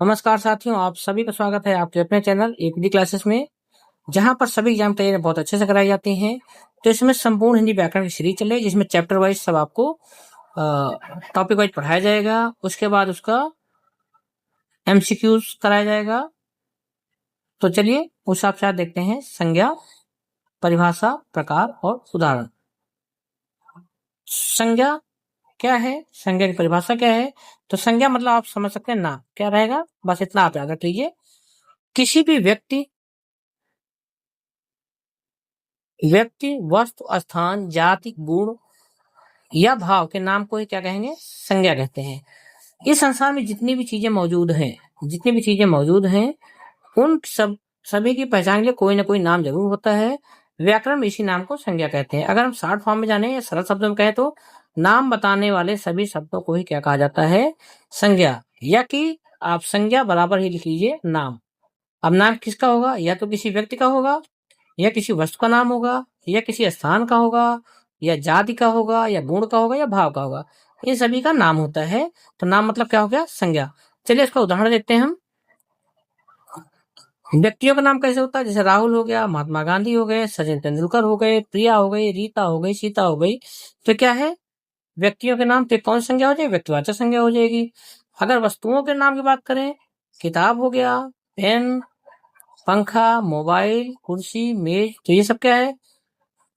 नमस्कार साथियों, आप सभी का स्वागत है आपके अपने चैनल एपीडी क्लासेस में, जहां पर सभी एग्जाम तैयारी बहुत अच्छे से कराई जाती हैं। तो इसमें संपूर्ण हिंदी व्याकरण की सीरीज चल रही है, जिसमें चैप्टर वाइज सब आपको टॉपिक वाइज पढ़ाया जाएगा। उसके बाद उसका एमसीक्यूज कराया जाएगा। तो चलिए उस हिसाब से आज देखते हैं संज्ञा, परिभाषा, प्रकार और उदाहरण। संज्ञा क्या है, संज्ञा की परिभाषा क्या है? तो संज्ञा मतलब आप समझ सकते हैं नाम क्या रहेगा, बस इतना आप याद रख लीजिए। किसी भी व्यक्ति, वस्तु, स्थान, जाति, गुण या भाव के नाम को ही क्या कहेंगे? संज्ञा कहते हैं। इस संसार में जितनी भी चीजें मौजूद हैं उन सभी की पहचान के लिए कोई ना कोई नाम जरूर होता है। व्याकरण में इसी नाम को संज्ञा कहते हैं। अगर हम शॉर्ट फॉर्म में जाने या सरल शब्दों में कहें तो नाम बताने वाले सभी शब्दों को ही क्या कहा जाता है? संज्ञा। या कि आप संज्ञा बराबर ही लिख लीजिए नाम। अब नाम किसका होगा? या तो किसी व्यक्ति का होगा, या किसी वस्तु का नाम होगा, या किसी स्थान का होगा, या जाति का होगा, या गुण का होगा, या भाव का होगा। इन सभी का नाम होता है। तो नाम मतलब क्या हो गया? संज्ञा। चलिए इसका उदाहरण देखते हैं हम। व्यक्तियों का नाम कैसे होता है? जैसे राहुल हो गया, महात्मा गांधी हो गए, सचिन तेंदुलकर हो गए, प्रिया हो गई, रीता हो गई, सीता हो गई। तो क्या है? व्यक्तियों के नाम। तो कौन सी संज्ञा हो जाएगी? व्यक्तिवाचक संज्ञा हो जाएगी। अगर वस्तुओं के नाम की बात करें, किताब हो गया, पेन, पंखा, मोबाइल, कुर्सी, मेज, तो ये सब क्या है?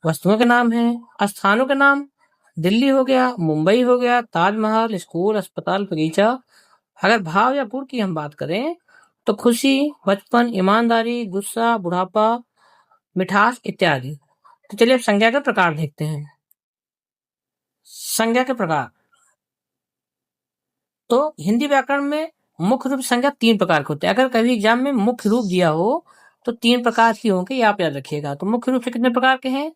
वस्तुओं के नाम है। स्थानों के नाम, दिल्ली हो गया, मुंबई हो गया, ताजमहल, स्कूल, अस्पताल, बगीचा। अगर भाव या गुण की हम बात करें तो खुशी, बचपन, ईमानदारी, गुस्सा, बुढ़ापा, मिठास इत्यादि। तो चलिए अब संज्ञा के प्रकार देखते हैं। संज्ञा के प्रकार, तो हिंदी व्याकरण में मुख्य रूप से संज्ञा 3 प्रकार के होते हैं। अगर कभी एग्जाम में मुख्य रूप दिया हो तो 3 प्रकार की होंगे, ये आप याद रखिएगा। तो मुख्य रूप से कितने प्रकार के हैं?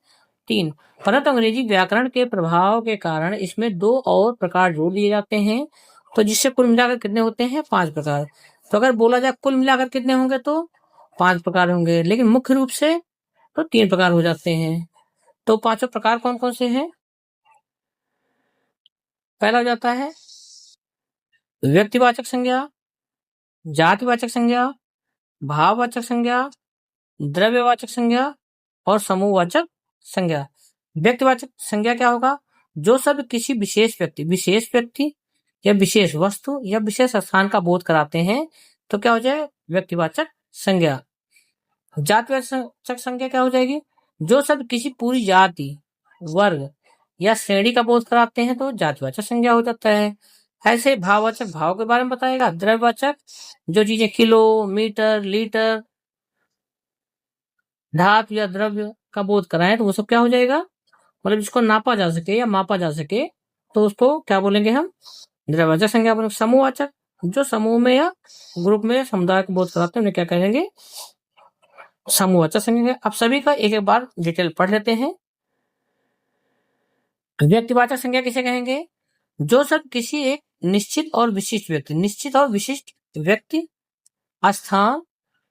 3। परंतु अंग्रेजी व्याकरण के प्रभाव के कारण इसमें 2 और प्रकार जोड़ दिए जाते हैं। तो जिससे कुल मिलाकर कितने होते हैं? 5 प्रकार। तो अगर बोला जाए कुल मिलाकर कितने होंगे तो 5 प्रकार होंगे, लेकिन मुख्य रूप से तो 3 प्रकार हो जाते हैं। तो 5 प्रकार कौन कौन से हैं? पहला हो जाता है व्यक्तिवाचक संज्ञा, जातिवाचक संज्ञा, भाववाचक संज्ञा, द्रव्यवाचक संज्ञा और समूहवाचक संज्ञा। व्यक्तिवाचक संज्ञा क्या होगा? जो शब्द किसी विशेष व्यक्ति या विशेष वस्तु या विशेष स्थान का बोध कराते हैं तो क्या हो जाए? व्यक्तिवाचक संज्ञा। जातिवाचक संज्ञा क्या हो जाएगी? जो शब्द किसी पूरी जाति, वर्ग या श्रेणी का बोध कराते हैं तो जातिवाचक संज्ञा हो जाता है। ऐसे भाववाचक भाव के बारे में बताएगा। द्रव्यवाचक जो चीजें किलो, मीटर, लीटर, धातु या द्रव्य का बोध कराएं तो वो सब क्या हो जाएगा? मतलब जिसको नापा जा सके या मापा जा सके तो उसको क्या बोलेंगे हम? द्रव्यवाचक संज्ञा बोलेंगे। समूहवाचक जो समूह में या ग्रुप में समुदाय को बोध कराते हैं उन्हें क्या कहेंगे? समूहवाचक संज्ञा। अब सभी का एक एक बार डिटेल पढ़ लेते हैं। व्यक्तिवाचक संज्ञा किसे कहेंगे? जो सब किसी एक निश्चित और विशिष्ट व्यक्ति, स्थान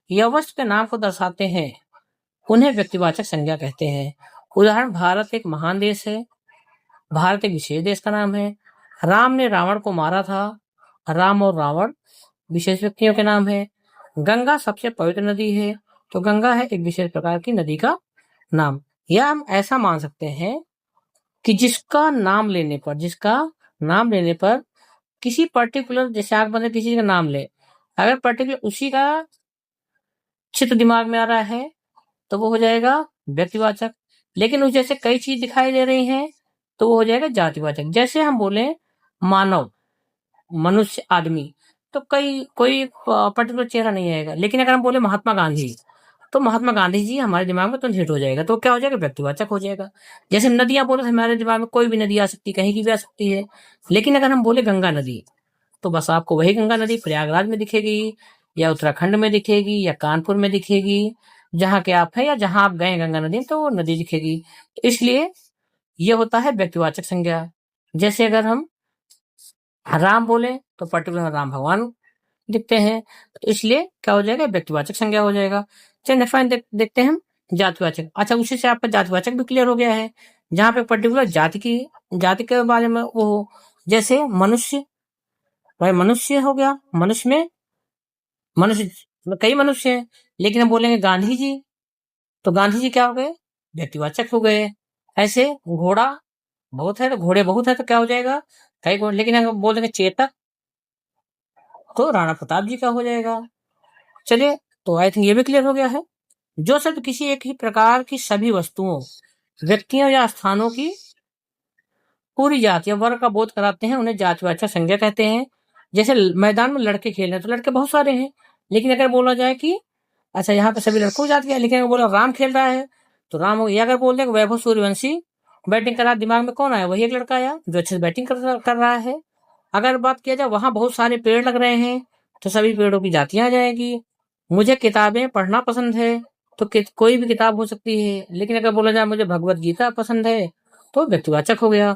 या वस्तु के नाम को दर्शाते हैं उन्हें व्यक्तिवाचक संज्ञा कहते हैं। उदाहरण, भारत एक महान देश है। भारत एक विशेष देश का नाम है। राम ने रावण को मारा था। राम और रावण विशेष व्यक्तियों के नाम है। गंगा सबसे पवित्र नदी है, तो गंगा है एक विशेष प्रकार की नदी का नाम। या हम ऐसा मान सकते हैं कि जिसका नाम लेने पर किसी पर्टिकुलर, जैसे आप मतलब किसी का नाम ले, अगर पर्टिकुलर उसी का चित्र दिमाग में आ रहा है तो वो हो जाएगा व्यक्तिवाचक। लेकिन उस जैसे कई चीज दिखाई दे रही हैं तो वो हो जाएगा जातिवाचक। जैसे हम बोले मानव, मनुष्य, आदमी, तो कोई पर्टिकुलर चेहरा नहीं आएगा। लेकिन अगर हम बोले महात्मा गांधी तो महात्मा गांधी जी हमारे दिमाग में तुरंत हिट हो जाएगा, तो क्या हो जाएगा? व्यक्तिवाचक हो जाएगा। जैसे नदियां बोले तो हमारे दिमाग में कोई भी नदी आ सकती है, कहीं की भी आ सकती है। लेकिन अगर हम बोले गंगा नदी तो बस आपको वही गंगा नदी प्रयागराज में दिखेगी, या उत्तराखंड में दिखेगी, या कानपुर में दिखेगी, जहाँ के आप हैं या जहां आप गए गंगा नदी तो वो नदी दिखेगी। तो इसलिए ये होता है व्यक्तिवाचक संज्ञा। जैसे अगर हम राम बोले तो पर्टिकुलर राम भगवान दिखते हैं, तो इसलिए क्या हो जाएगा? व्यक्तिवाचक संज्ञा हो जाएगा। चलिए नेक्स्ट पॉइंट देखते हैं हम, जातिवाचक। अच्छा, उसी से आपका जातिवाचक भी क्लियर हो गया है, जहाँ पे पर्टिकुलर जाति के बारे में वो, जैसे मनुष्य, भाई मनुष्य हो गया, मनुष्य में मनुष्य कई मनुष्य हैं, लेकिन हम बोलेंगे गांधी जी, तो गांधी जी क्या हो गए? व्यक्तिवाचक हो गए। ऐसे घोड़ा बहुत है तो घोड़े बहुत है तो क्या हो जाएगा? कई घोड़े। लेकिन अगर बोल देंगे चेतक, तो राणा प्रताप जी का हो जाएगा। चलिए, तो आई थिंक ये भी क्लियर हो गया है। जो शब्द किसी एक ही प्रकार की सभी वस्तुओं, व्यक्तियों या स्थानों की पूरी जाति या वर्ग का बोध कराते हैं, उन्हें जातिवाचक संज्ञा कहते हैं। जैसे मैदान में लड़के खेल रहे हैं तो लड़के बहुत सारे हैं, लेकिन अगर बोला जाए कि अच्छा यहाँ पे सभी लड़कों की जाति है, लेकिन अगर बोला राम खेल रहा है तो राम हो गया। अगर बोल दें वैभव सूर्यवंशी बैटिंग कर रहा है, दिमाग में कौन आया? वही एक लड़का आया जो अच्छे से बैटिंग कर रहा है। अगर बात किया जाए वहां बहुत सारे पेड़ लग रहे हैं तो सभी पेड़ों की जातियां आ जाएगी। मुझे किताबें पढ़ना पसंद है, तो कोई भी किताब हो सकती है। लेकिन अगर बोला जाए मुझे भगवत गीता पसंद है, तो व्यक्तिवाचक हो गया।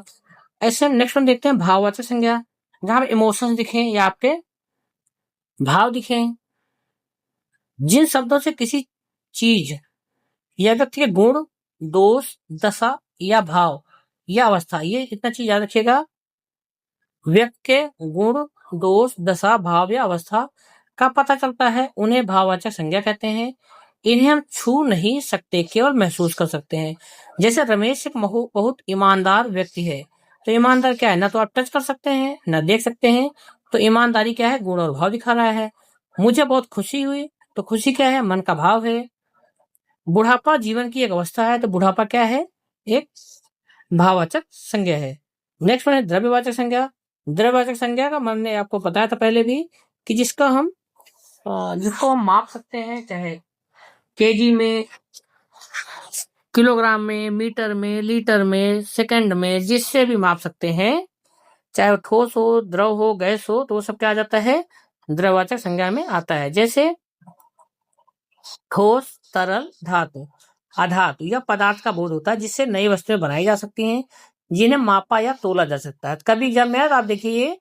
ऐसे नेक्स्ट वन देखते हैं भाववाचक संज्ञा, जहां पे इमोशंस दिखे या आपके भाव दिखे। जिन शब्दों से किसी चीज या व्यक्ति के गुण, दोष, दशा या भाव या अवस्था, ये इतना चीज याद रखिएगा, व्यक्ति के गुण, दोष, दशा, भाव या अवस्था का पता चलता है, उन्हें भाववाचक संज्ञा कहते हैं। इन्हें हम छू नहीं सकते, केवल महसूस कर सकते हैं। जैसे रमेश एक बहुत ईमानदार व्यक्ति है, तो ईमानदार क्या है? ना तो आप टच कर सकते हैं ना देख सकते हैं, तो ईमानदारी क्या है? गुण और भाव दिखा रहा है। मुझे बहुत खुशी हुई, तो खुशी क्या है? मन का भाव है। बुढ़ापा जीवन की एक अवस्था है, तो बुढ़ापा क्या है? एक भाववाचक संज्ञा है। नेक्स्ट वन है द्रव्यवाचक संज्ञा। द्रव्यवाचक संज्ञा का मैंने आपको बताया था पहले भी कि जिसको हम माप सकते हैं, चाहे केजी में, किलोग्राम में, मीटर में, लीटर में, सेकंड में, जिससे भी माप सकते हैं, चाहे वो ठोस हो, द्रव हो, गैस हो, तो वो सब क्या आ जाता है? द्रव्यवाचक संज्ञा में आता है। जैसे ठोस, तरल, धातु, अधातु या पदार्थ का बोध होता है, जिससे नई वस्तुएं बनाई जा सकती हैं, जिन्हें मापा या तोला जा सकता है। कभी जब में आप देखिए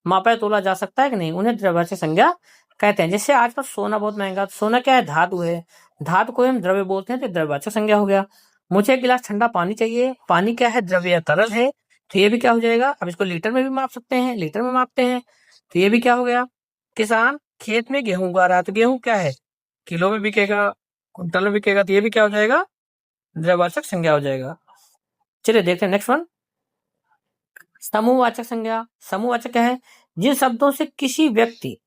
मापा या तोला जा सकता है कि नहीं, उन्हें द्रव्यवाचक संज्ञा कहते हैं। जैसे आजकल सोना बहुत महंगा, सोना क्या है? धातु है। धातु को हम द्रव्य बोलते हैं, तो द्रव्यवाचक संज्ञा हो गया। मुझे एक गिलास ठंडा पानी चाहिए, पानी क्या है? द्रव्य या तरल है, तो ये भी क्या हो जाएगा? अब इसको लीटर में भी माप सकते हैं, लीटर में मापते हैं, तो ये भी क्या हो गया? किसान खेत में गेहूं उगा रहा है, तो गेहूं क्या है? किलो में बिकेगा, कुंटल में बिकेगा, तो ये भी क्या हो जाएगा? द्रव्यवाचक संज्ञा हो जाएगा। चलिए देखते हैं नेक्स्ट वन, समूहवाचक संज्ञा। समूहवाचक क्या है? जिन शब्दों से किसी व्यक्ति,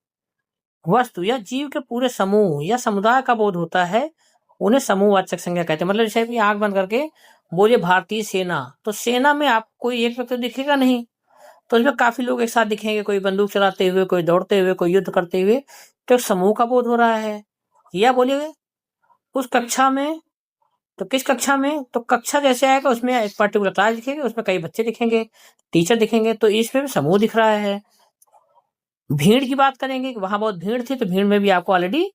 वस्तु या जीव के पूरे समूह या समुदाय का बोध होता है, उन्हें समूहवाचक संज्ञा कहते हैं। मतलब जैसे कि आंख बंद करके बोलिए भारतीय सेना, तो सेना में आपको कोई एक व्यक्ति दिखेगा नहीं, तो इसमें काफी लोग एक साथ दिखेंगे, कोई बंदूक चलाते हुए, कोई दौड़ते हुए, कोई युद्ध करते हुए, तो एक समूह का बोध हो रहा है। या बोलिए उस कक्षा में, तो किस कक्षा में? तो कक्षा जैसे आएगा उसमें एक पर्टिकुलर क्लास दिखेगी, उसमें कई बच्चे दिखेंगे, टीचर दिखेंगे, तो इसमें भी समूह दिख रहा है। भीड़ की बात करेंगे कि वहां बहुत भीड़ थी, तो भीड़ में भी आपको ऑलरेडी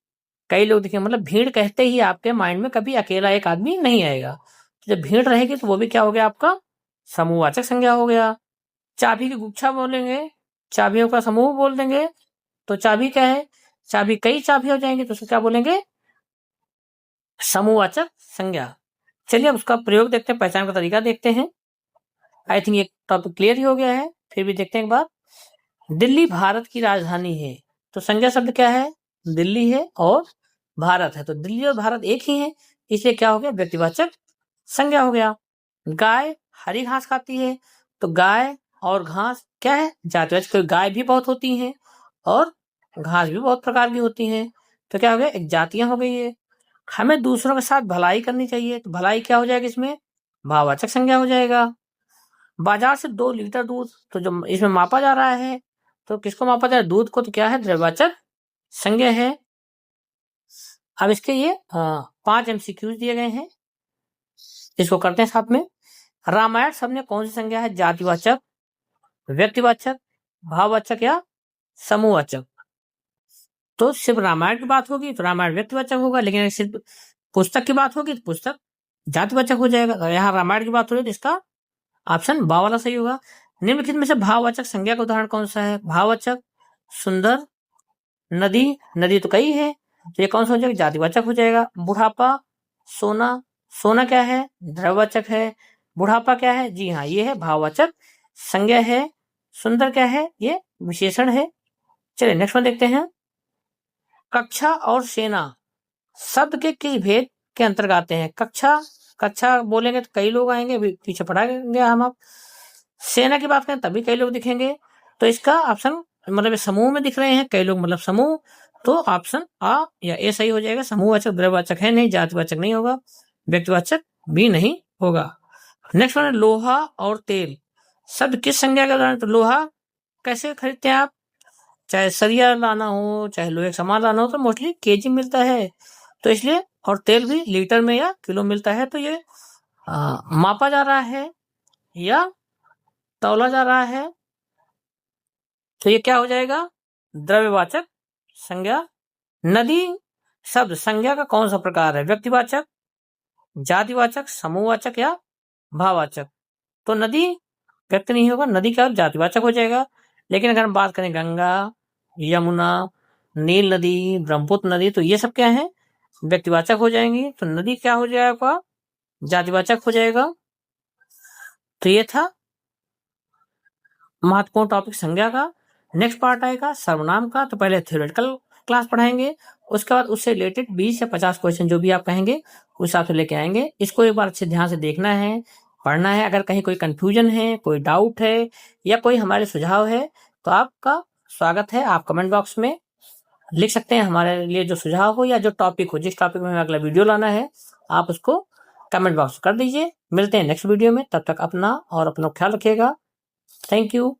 कई लोग दिखे। मतलब भीड़ कहते ही आपके माइंड में कभी अकेला एक आदमी नहीं आएगा, तो जब भीड़ रहेगी तो वो भी क्या हो गया? आपका समूहवाचक संज्ञा हो गया। चाबी की गुच्छा बोलेंगे, चाबियों का समूह बोल देंगे, तो चाबी क्या है? चाबी कई चाबी हो जाएंगे, तो उसको क्या बोलेंगे? समूहवाचक संज्ञा। चलिए अब उसका प्रयोग देखते हैं, पहचान का तरीका देखते हैं। आई थिंक ये टॉपिक क्लियर ही हो गया है, फिर भी देखते हैं एक बार। दिल्ली भारत की राजधानी है, तो संज्ञा शब्द क्या है? दिल्ली है और भारत है, तो दिल्ली और भारत एक ही है, इसलिए क्या हो गया? व्यक्तिवाचक संज्ञा हो गया। गाय हरी घास खाती है, तो गाय और घास क्या है? जातिवाचक, क्योंकि गाय भी बहुत होती हैं और घास भी बहुत प्रकार की होती हैं, तो क्या हो गया? एक जातियां हो गई है। हमें दूसरों के साथ भलाई करनी चाहिए, तो भलाई क्या हो जाएगा? इसमें भाववाचक संज्ञा हो जाएगा। बाजार से 2 लीटर दूध, तो जो इसमें मापा जा रहा है, तो किसको मापा जा रहा है? दूध को, तो क्या है? द्रव्यवाचक संज्ञा है। अब इसके ये 5 MCQs दिए गए हैं, इसको करते हैं साथ में। रामायण शब्द में कौन सी संज्ञा है? जातिवाचक, व्यक्तिवाचक, भाववाचक या समूहवाचक? तो सिर्फ रामायण की बात होगी तो रामायण व्यक्तिवाचक होगा, लेकिन अगर सिर्फ पुस्तक की बात होगी तो पुस्तक जातिवाचक हो जाएगा। तो यहाँ रामायण की बात हो रही है तो इसका ऑप्शन बा वाला सही होगा। निम्नलिखित में से भाववाचक संज्ञा का उदाहरण कौन सा है? भाववाचक सुंदर, नदी, नदी तो कई है, तो ये कौन सा हो जाएगा? जातिवाचक हो जाएगा। बुढ़ापा, सोना, सोना क्या है? द्रव्यवाचक है। बुढ़ापा क्या है? जी हाँ, ये है भाववाचक संज्ञा है। सुंदर क्या है? ये विशेषण है। चलिए नेक्स्ट वन देखते हैं। कक्षा और सेना शब्द के किस भेद के अंतर्गत आते हैं? कक्षा बोलेंगे तो कई लोग आएंगे, पीछे पढ़ाएंगे हम आप। सेना की बात करें तभी कई लोग दिखेंगे, तो इसका ऑप्शन मतलब समूह में दिख रहे हैं कई लोग, मतलब समूह, तो ऑप्शन आ या ए सही हो जाएगा। समूहवाचक द्रव्यवाचक है नहीं, जातिवाचक नहीं होगा, व्यक्तिवाचक भी नहीं होगा। नेक्स्ट वन है लोहा और तेल शब्द किस संज्ञा का उदाहरण? तो लोहा कैसे खरीदते हैं आप? चाहे सरिया लाना हो, चाहे लोहे का सामान लाना हो, तो मोस्टली केजी मिलता है, तो इसलिए, और तेल भी लीटर में या किलो मिलता है, तो ये मापा जा रहा है या तौला जा रहा है, तो ये क्या हो जाएगा? द्रव्यवाचक संज्ञा। नदी शब्द संज्ञा का कौन सा प्रकार है? व्यक्तिवाचक, जातिवाचक, समूहवाचक या भाववाचक? तो नदी व्यक्ति नहीं होगा, नदी का जातिवाचक हो जाएगा। लेकिन अगर हम बात करें गंगा, यमुना, नील नदी, ब्रह्मपुत्र नदी, तो ये सब क्या है? व्यक्तिवाचक हो जाएंगी। तो नदी क्या हो जाएगा? जातिवाचक हो जाएगा। तो ये था महत्वपूर्ण टॉपिक संज्ञा का। नेक्स्ट पार्ट आएगा सर्वनाम का। तो पहले थ्योरेटिकल क्लास पढ़ाएंगे, उसके बाद उससे रिलेटेड 20 या 50 क्वेश्चन जो भी आप कहेंगे उस हिसाब से लेके आएंगे। इसको एक बार अच्छे ध्यान से देखना है, पढ़ना है। अगर कहीं कोई कंफ्यूजन है, कोई डाउट है या कोई हमारे सुझाव है, तो आपका स्वागत है, आप कमेंट बॉक्स में लिख सकते हैं। हमारे लिए जो सुझाव हो या जो टॉपिक हो, जिस टॉपिक में हमें अगला वीडियो लाना है, आप उसको कमेंट बॉक्स कर दीजिए। मिलते हैं नेक्स्ट वीडियो में, तब तक अपना और अपना ख्याल रखिएगा। Thank you.